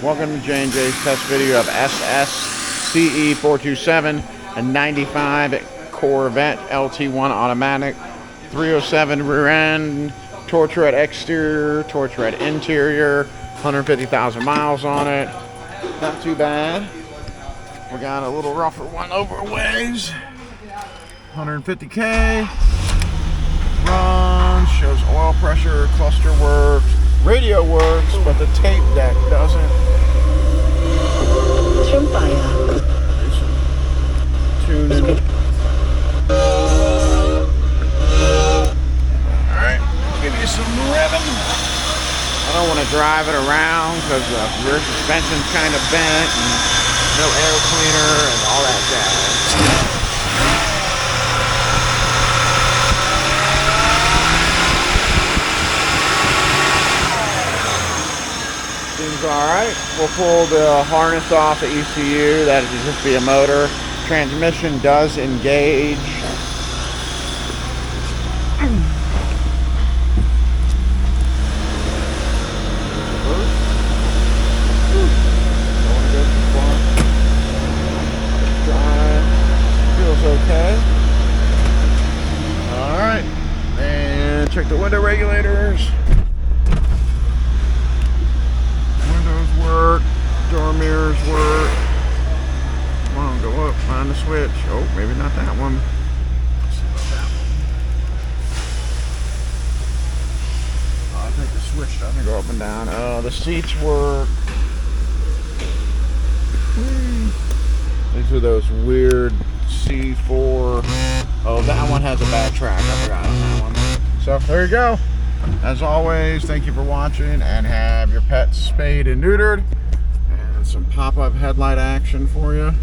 Welcome to J&J's test video of SSCE427, a 95 Corvette LT1 automatic, 307 rear end, torch red exterior, torch red interior, 150,000 miles on it. Not too bad. We got a little rougher one over ways. 150K. Run, shows oil pressure, cluster works, radio works, but the tape deck doesn't. Tuning. Alright, give you some revving. I don't want to drive it around because the rear suspension's kind of bent and no air cleaner and all that jazz. Seems alright. We'll pull the harness off the ECU. That would just be a motor. Transmission does engage. Feels okay. Alright. And check the window regulators. Work, door mirrors work. Come on, go up, find the switch. Oh, maybe not that one. Let's see about that one. Oh, I think the switch doesn't go up and down. The seats work. These are those weird C4. Oh, that one has a bad track. I forgot on that one. So there you go. As always, thank you for watching, and have your pets spayed and neutered, and some pop-up headlight action for you.